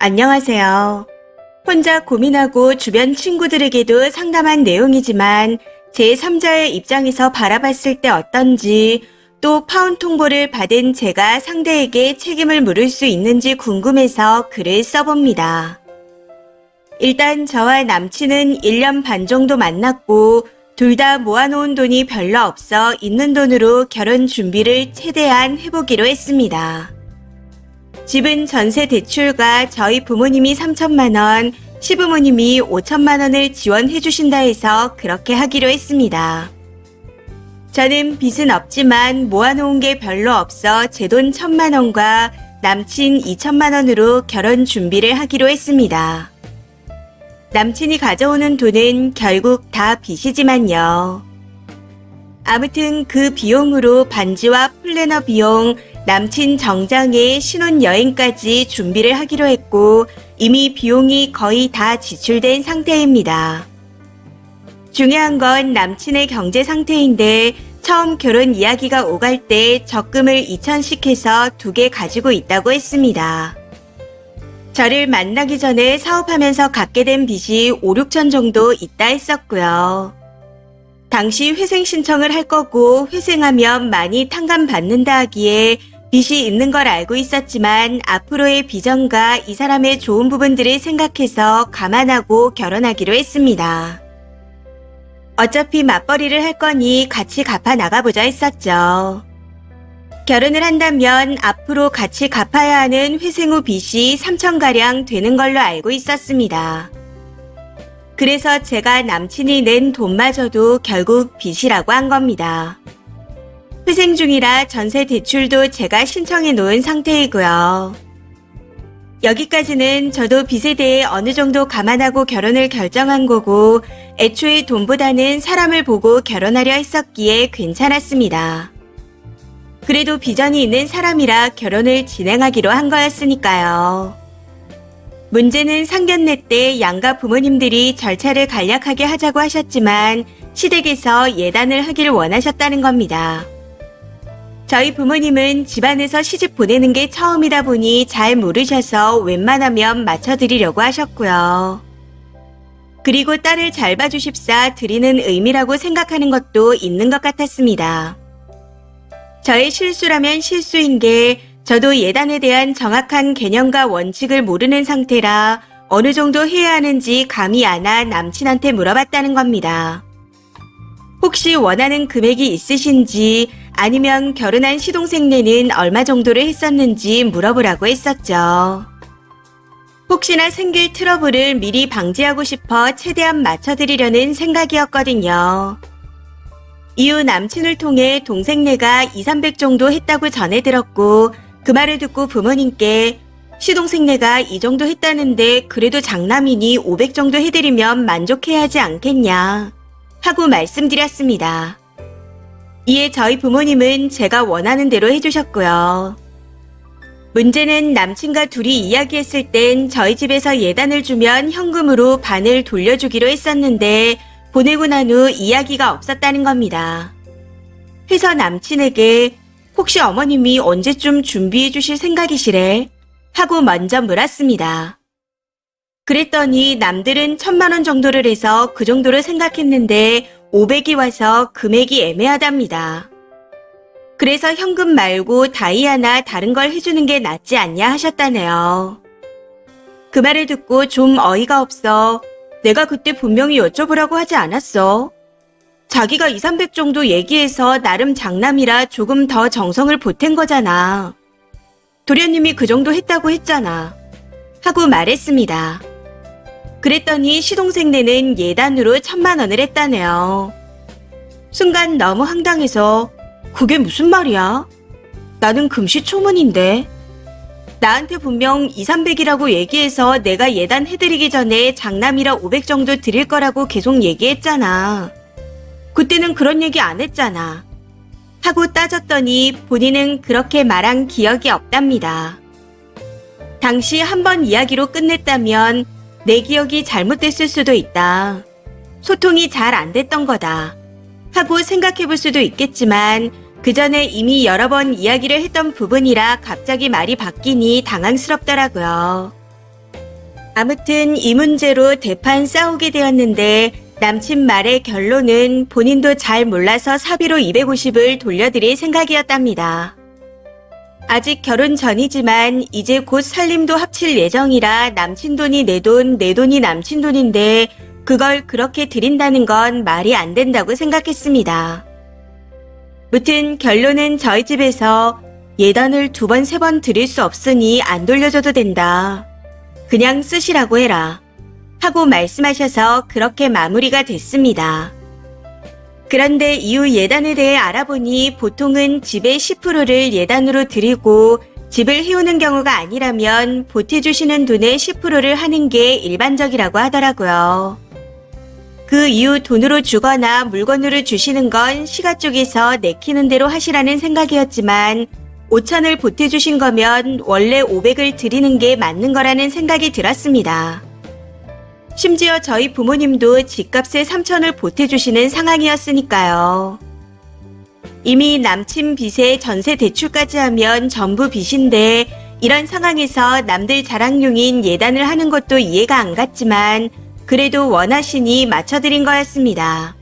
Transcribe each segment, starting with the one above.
안녕하세요. 혼자 고민하고 주변 친구들에게도 상담한 내용이지만 제3자의 입장에서 바라봤을 때 어떤지, 또 파혼 통보를 받은 제가 상대에게 책임을 물을 수 있는지 궁금해서 글을 써봅니다. 일단 저와 남친은 1년 반 정도 만났고 둘 다 모아놓은 돈이 별로 없어 있는 돈으로 결혼 준비를 최대한 해보기로 했습니다. 집은 전세 대출과 저희 부모님이 3천만 원, 시부모님이 5천만 원을 지원해 주신다 해서 그렇게 하기로 했습니다. 저는 빚은 없지만 모아놓은 게 별로 없어 제 돈 1천만 원과 남친 2천만 원으로 결혼 준비를 하기로 했습니다. 남친이 가져오는 돈은 결국 다 빚이지만요. 아무튼 그 비용으로 반지와 플래너 비용, 남친 정장에 신혼여행까지 준비를 하기로 했고 이미 비용이 거의 다 지출된 상태입니다. 중요한 건 남친의 경제 상태인데 처음 결혼 이야기가 오갈 때 적금을 2천씩 해서 2개 가지고 있다고 했습니다. 저를 만나기 전에 사업하면서 갚게 된 빚이 5, 6천 정도 있다 했었고요. 당시 회생 신청을 할 거고 회생하면 많이 탕감받는다 하기에 빚이 있는 걸 알고 있었지만 앞으로의 비전과 이 사람의 좋은 부분들을 생각해서 감안하고 결혼하기로 했습니다. 어차피 맞벌이를 할 거니 같이 갚아 나가보자 했었죠. 결혼을 한다면 앞으로 같이 갚아야 하는 회생 후 빚이 3천가량 되는 걸로 알고 있었습니다. 그래서 제가 남친이 낸 돈마저도 결국 빚이라고 한 겁니다. 회생 중이라 전세 대출도 제가 신청해 놓은 상태이고요. 여기까지는 저도 빚에 대해 어느 정도 감안하고 결혼을 결정한 거고 애초에 돈보다는 사람을 보고 결혼하려 했었기에 괜찮았습니다. 그래도 비전이 있는 사람이라 결혼을 진행하기로 한 거였으니까요. 문제는 상견례 때 양가 부모님들이 절차를 간략하게 하자고 하셨지만 시댁에서 예단을 하길 원하셨다는 겁니다. 저희 부모님은 집안에서 시집 보내는 게 처음이다 보니 잘 모르셔서 웬만하면 맞춰드리려고 하셨고요. 그리고 딸을 잘 봐주십사 드리는 의미라고 생각하는 것도 있는 것 같았습니다. 저의 실수라면 실수인 게 저도 예단에 대한 정확한 개념과 원칙을 모르는 상태라 어느 정도 해야 하는지 감이 안 와 남친한테 물어봤다는 겁니다. 혹시 원하는 금액이 있으신지 아니면 결혼한 시동생네는 얼마 정도를 했었는지 물어보라고 했었죠. 혹시나 생길 트러블을 미리 방지하고 싶어 최대한 맞춰드리려는 생각이었거든요. 이후 남친을 통해 동생네가 200~300 정도 했다고 전해 들었고 그 말을 듣고 부모님께 시동생네가 이 정도 했다는데 그래도 장남이니 500 정도 해드리면 만족해야 하지 않겠냐 하고 말씀드렸습니다. 이에 저희 부모님은 제가 원하는 대로 해주셨고요. 문제는 남친과 둘이 이야기했을 땐 저희 집에서 예단을 주면 현금으로 반을 돌려주기로 했었는데 보내고 난 후 이야기가 없었다는 겁니다. 해서 남친에게 혹시 어머님이 언제쯤 준비해 주실 생각이시래? 하고 먼저 물었습니다. 그랬더니 남들은 1,000만 원 정도를 해서 그 정도를 생각했는데 500이 와서 금액이 애매하답니다. 그래서 현금 말고 다이아나 다른 걸 해주는 게 낫지 않냐 하셨다네요. 그 말을 듣고 좀 어이가 없어 내가 그때 분명히 여쭤보라고 하지 않았어. 자기가 200~300 정도 얘기해서 나름 장남이라 조금 더 정성을 보탠 거잖아. 도련님이 그 정도 했다고 했잖아. 하고 말했습니다. 그랬더니 시동생네는 예단으로 1,000만 원을 했다네요. 순간 너무 황당해서 그게 무슨 말이야? 나는 금시초문인데. 나한테 분명 200~300이라고 얘기해서 내가 예단해드리기 전에 장남이라 500 정도 드릴 거라고 계속 얘기했잖아. 그때는 그런 얘기 안 했잖아. 하고 따졌더니 본인은 그렇게 말한 기억이 없답니다. 당시 한 번 이야기로 끝냈다면 내 기억이 잘못됐을 수도 있다. 소통이 잘 안 됐던 거다. 하고 생각해 볼 수도 있겠지만 그 전에 이미 여러 번 이야기를 했던 부분이라 갑자기 말이 바뀌니 당황스럽더라고요. 아무튼 이 문제로 대판 싸우게 되었는데 남친 말의 결론은 본인도 잘 몰라서 사비로 250을 돌려드릴 생각이었답니다. 아직 결혼 전이지만 이제 곧 살림도 합칠 예정이라 남친 돈이 내 돈, 내 돈이 남친 돈인데 그걸 그렇게 드린다는 건 말이 안 된다고 생각했습니다. 무튼 결론은 저희 집에서 예단을 2번, 3번 드릴 수 없으니 안 돌려줘도 된다. 그냥 쓰시라고 해라. 하고 말씀하셔서 그렇게 마무리가 됐습니다. 그런데 이후 예단에 대해 알아보니 보통은 집의 10%를 예단으로 드리고 집을 해오는 경우가 아니라면 보태주시는 돈의 10%를 하는 게 일반적이라고 하더라고요. 그 이후 돈으로 주거나 물건으로 주시는 건 시가 쪽에서 내키는 대로 하시라는 생각이었지만 5천을 보태주신 거면 원래 500을 드리는 게 맞는 거라는 생각이 들었습니다. 심지어 저희 부모님도 집값에 3천을 보태주시는 상황이었으니까요. 이미 남친 빚에 전세 대출까지 하면 전부 빚인데 이런 상황에서 남들 자랑용인 예단을 하는 것도 이해가 안 갔지만 그래도 원하시니 맞춰드린 거였습니다.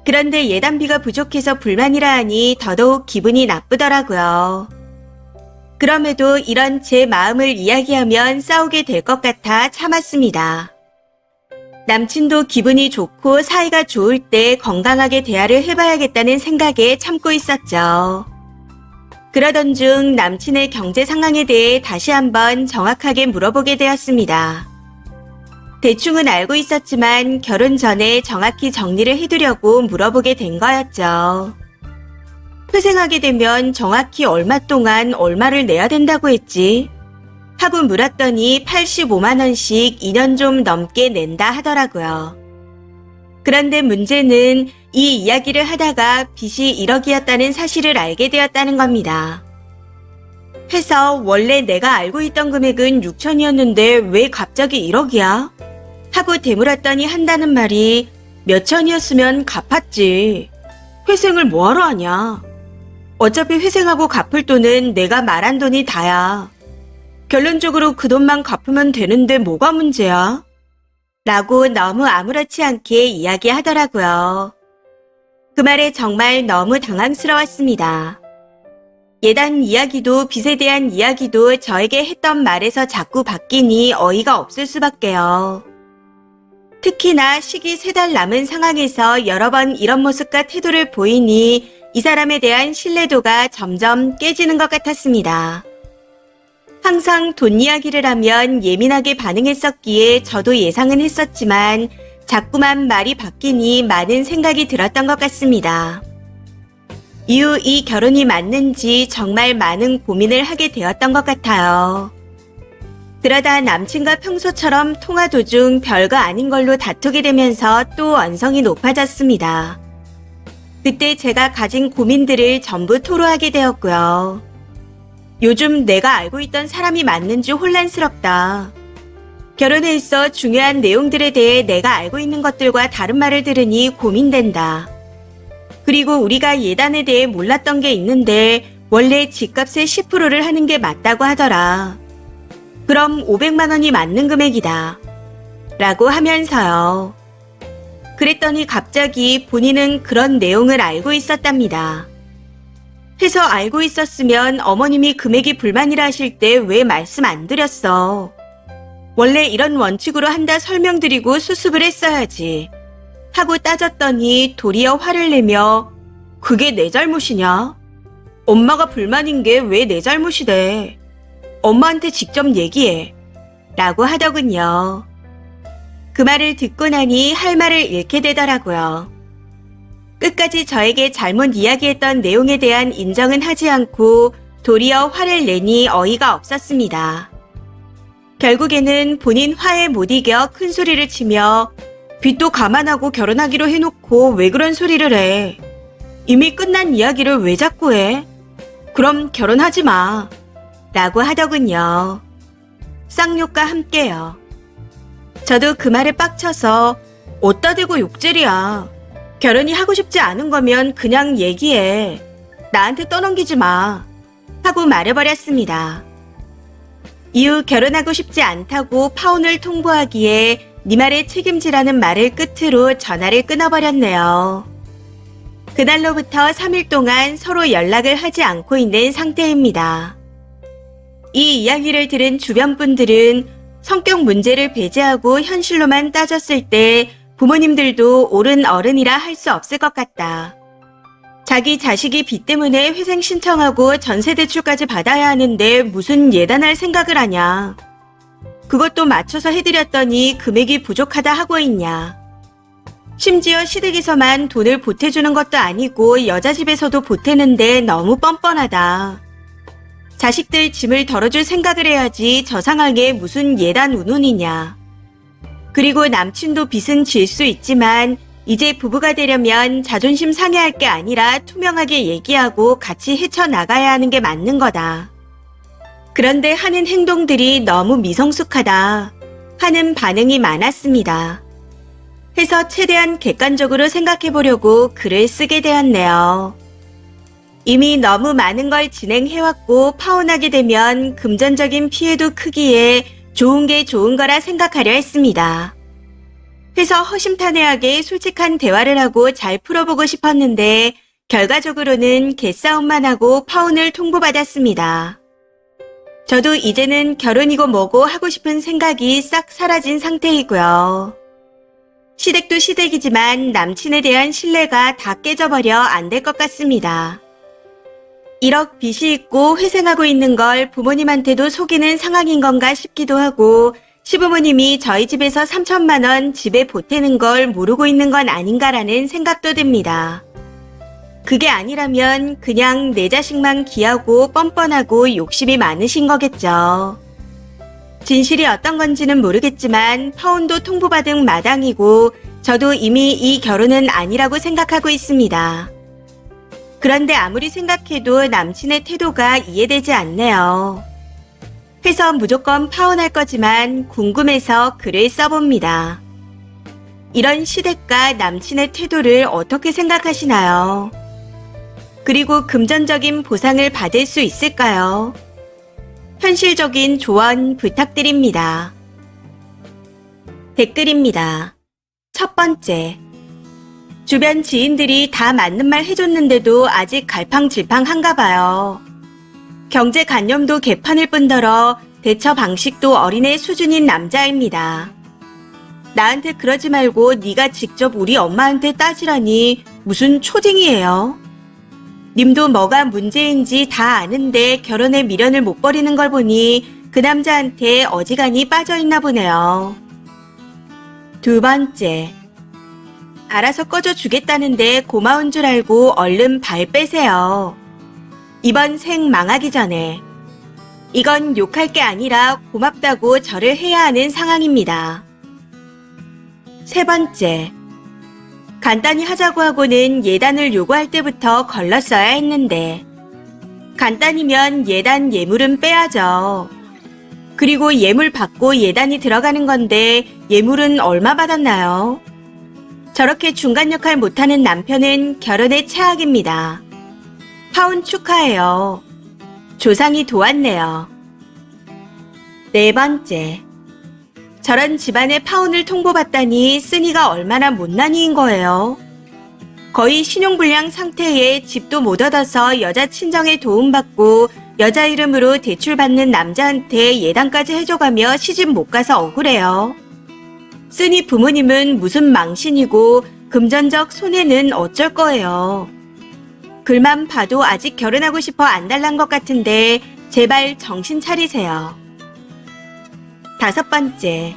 그런데 예단비가 부족해서 불만이라 하니 더더욱 기분이 나쁘더라고요. 그럼에도 이런 제 마음을 이야기하면 싸우게 될 것 같아 참았습니다. 남친도 기분이 좋고 사이가 좋을 때 건강하게 대화를 해봐야겠다는 생각에 참고 있었죠. 그러던 중 남친의 경제 상황에 대해 다시 한번 정확하게 물어보게 되었습니다. 대충은 알고 있었지만 결혼 전에 정확히 정리를 해두려고 물어보게 된 거였죠. 회생하게 되면 정확히 얼마 동안 얼마를 내야 된다고 했지? 하고 물었더니 85만 원씩 2년 좀 넘게 낸다 하더라고요. 그런데 문제는 이 이야기를 하다가 빚이 1억이었다는 사실을 알게 되었다는 겁니다. 해서 원래 내가 알고 있던 금액은 6천이었는데 왜 갑자기 1억이야? 하고 되물었더니 한다는 말이 몇천이었으면 갚았지. 회생을 뭐하러 하냐? 어차피 회생하고 갚을 돈은 내가 말한 돈이 다야. 결론적으로 그 돈만 갚으면 되는데 뭐가 문제야? 라고 너무 아무렇지 않게 이야기하더라고요. 그 말에 정말 너무 당황스러웠습니다. 예단 이야기도 빚에 대한 이야기도 저에게 했던 말에서 자꾸 바뀌니 어이가 없을 수밖에요. 특히나 시기 3달 남은 상황에서 여러 번 이런 모습과 태도를 보이니 이 사람에 대한 신뢰도가 점점 깨지는 것 같았습니다. 항상 돈 이야기를 하면 예민하게 반응했었기에 저도 예상은 했었지만 자꾸만 말이 바뀌니 많은 생각이 들었던 것 같습니다. 이후 이 결혼이 맞는지 정말 많은 고민을 하게 되었던 것 같아요. 그러다 남친과 평소처럼 통화 도중 별거 아닌 걸로 다투게 되면서 또 언성이 높아졌습니다. 그때 제가 가진 고민들을 전부 토로하게 되었고요. 요즘 내가 알고 있던 사람이 맞는지 혼란스럽다. 결혼에 있어 중요한 내용들에 대해 내가 알고 있는 것들과 다른 말을 들으니 고민된다. 그리고 우리가 예단에 대해 몰랐던 게 있는데 원래 집값의 10%를 하는 게 맞다고 하더라. 그럼 500만 원이 맞는 금액이다. 라고 하면서요. 그랬더니 갑자기 본인은 그런 내용을 알고 있었답니다. 해서 알고 있었으면 어머님이 금액이 불만이라 하실 때 왜 말씀 안 드렸어? 원래 이런 원칙으로 한다 설명드리고 수습을 했어야지. 하고 따졌더니 도리어 화를 내며 그게 내 잘못이냐? 엄마가 불만인 게 왜 내 잘못이래? 엄마한테 직접 얘기해. 라고 하더군요. 그 말을 듣고 나니 할 말을 잃게 되더라고요. 끝까지 저에게 잘못 이야기했던 내용에 대한 인정은 하지 않고 도리어 화를 내니 어이가 없었습니다. 결국에는 본인 화에 못 이겨 큰 소리를 치며 빚도 감안하고 결혼하기로 해놓고 왜 그런 소리를 해? 이미 끝난 이야기를 왜 자꾸 해? 그럼 결혼하지 마. 라고 하더군요. 쌍욕과 함께요. 저도 그 말에 빡쳐서 어따 대고 욕질이야. 결혼이 하고 싶지 않은 거면 그냥 얘기해. 나한테 떠넘기지 마. 하고 말해버렸습니다. 이후 결혼하고 싶지 않다고 파혼을 통보하기에 네 말에 책임지라는 말을 끝으로 전화를 끊어버렸네요. 그날로부터 3일 동안 서로 연락을 하지 않고 있는 상태입니다. 이 이야기를 들은 주변 분들은 성격 문제를 배제하고 현실로만 따졌을 때 부모님들도 옳은 어른이라 할 수 없을 것 같다. 자기 자식이 빚 때문에 회생 신청하고 전세 대출까지 받아야 하는데 무슨 예단할 생각을 하냐. 그것도 맞춰서 해드렸더니 금액이 부족하다 하고 있냐. 심지어 시댁에서만 돈을 보태주는 것도 아니고 여자 집에서도 보태는데 너무 뻔뻔하다. 자식들 짐을 덜어줄 생각을 해야지 저 상황에 무슨 예단 운운이냐. 그리고 남친도 빚은 질 수 있지만 이제 부부가 되려면 자존심 상해할 게 아니라 투명하게 얘기하고 같이 헤쳐나가야 하는 게 맞는 거다. 그런데 하는 행동들이 너무 미성숙하다 하는 반응이 많았습니다. 해서 최대한 객관적으로 생각해 보려고 글을 쓰게 되었네요. 이미 너무 많은 걸 진행해왔고 파혼하게 되면 금전적인 피해도 크기에 좋은 게 좋은 거라 생각하려 했습니다. 해서 허심탄회하게 솔직한 대화를 하고 잘 풀어보고 싶었는데 결과적으로는 개싸움만 하고 파혼을 통보받았습니다. 저도 이제는 결혼이고 뭐고 하고 싶은 생각이 싹 사라진 상태이고요. 시댁도 시댁이지만 남친에 대한 신뢰가 다 깨져버려 안 될 것 같습니다. 1억 빚이 있고 회생하고 있는 걸 부모님한테도 속이는 상황인 건가 싶기도 하고 시부모님이 저희 집에서 3천만 원 집에 보태는 걸 모르고 있는 건 아닌가라는 생각도 듭니다. 그게 아니라면 그냥 내 자식만 귀하고 뻔뻔하고 욕심이 많으신 거겠죠. 진실이 어떤 건지는 모르겠지만 파혼도 통보받은 마당이고 저도 이미 이 결혼은 아니라고 생각하고 있습니다. 그런데 아무리 생각해도 남친의 태도가 이해되지 않네요. 해서 무조건 파혼할 거지만 궁금해서 글을 써봅니다. 이런 시댁과 남친의 태도를 어떻게 생각하시나요? 그리고 금전적인 보상을 받을 수 있을까요? 현실적인 조언 부탁드립니다. 댓글입니다. 첫 번째. 주변 지인들이 다 맞는 말 해줬는데도 아직 갈팡질팡한가 봐요. 경제관념도 개판일 뿐더러 대처 방식도 어린애 수준인 남자입니다. 나한테 그러지 말고 네가 직접 우리 엄마한테 따지라니 무슨 초딩이에요? 님도 뭐가 문제인지 다 아는데 결혼에 미련을 못 버리는 걸 보니 그 남자한테 어지간히 빠져있나 보네요. 두 번째. 알아서 꺼져주겠다는데 고마운 줄 알고 얼른 발 빼세요. 이번 생 망하기 전에. 이건 욕할 게 아니라 고맙다고 절을 해야 하는 상황입니다. 세 번째. 간단히 하자고 하고는 예단을 요구할 때부터 걸렀어야 했는데 간단히면 예단 예물은 빼야죠. 그리고 예물 받고 예단이 들어가는 건데 예물은 얼마 받았나요? 저렇게 중간 역할 못하는 남편은 결혼의 최악입니다. 파혼 축하해요. 조상이 도왔네요. 네 번째. 저런 집안의 파혼을 통보받다니 쓰니가 얼마나 못난이인 거예요. 거의 신용불량 상태에 집도 못 얻어서 여자 친정에 도움받고 여자 이름으로 대출받는 남자한테 예단까지 해줘가며 시집 못 가서 억울해요. 쓰니 부모님은 무슨 망신이고 금전적 손해는 어쩔 거예요. 글만 봐도 아직 결혼하고 싶어 안달난 것 같은데 제발 정신 차리세요. 다섯 번째.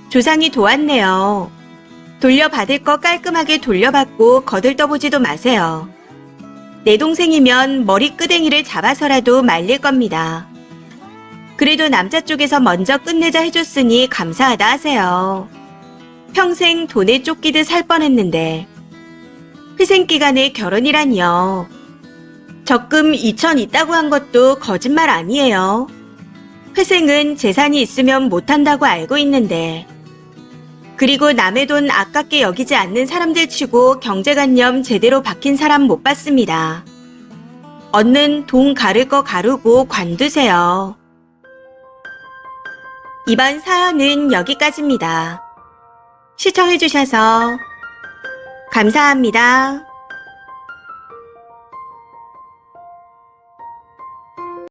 조상이 도왔네요. 돌려받을 거 깔끔하게 돌려받고 거들떠보지도 마세요. 내 동생이면 머리끄댕이를 잡아서라도 말릴 겁니다. 그래도 남자 쪽에서 먼저 끝내자 해줬으니 감사하다 하세요. 평생 돈에 쫓기듯 살 뻔했는데 회생기간에 결혼이라니요. 적금 2천 있다고 한 것도 거짓말 아니에요. 회생은 재산이 있으면 못한다고 알고 있는데 그리고 남의 돈 아깝게 여기지 않는 사람들 치고 경제관념 제대로 박힌 사람 못 봤습니다. 얻는 돈 가를 거 가르고 관두세요. 이번 사연은 여기까지입니다. 시청해주셔서 감사합니다.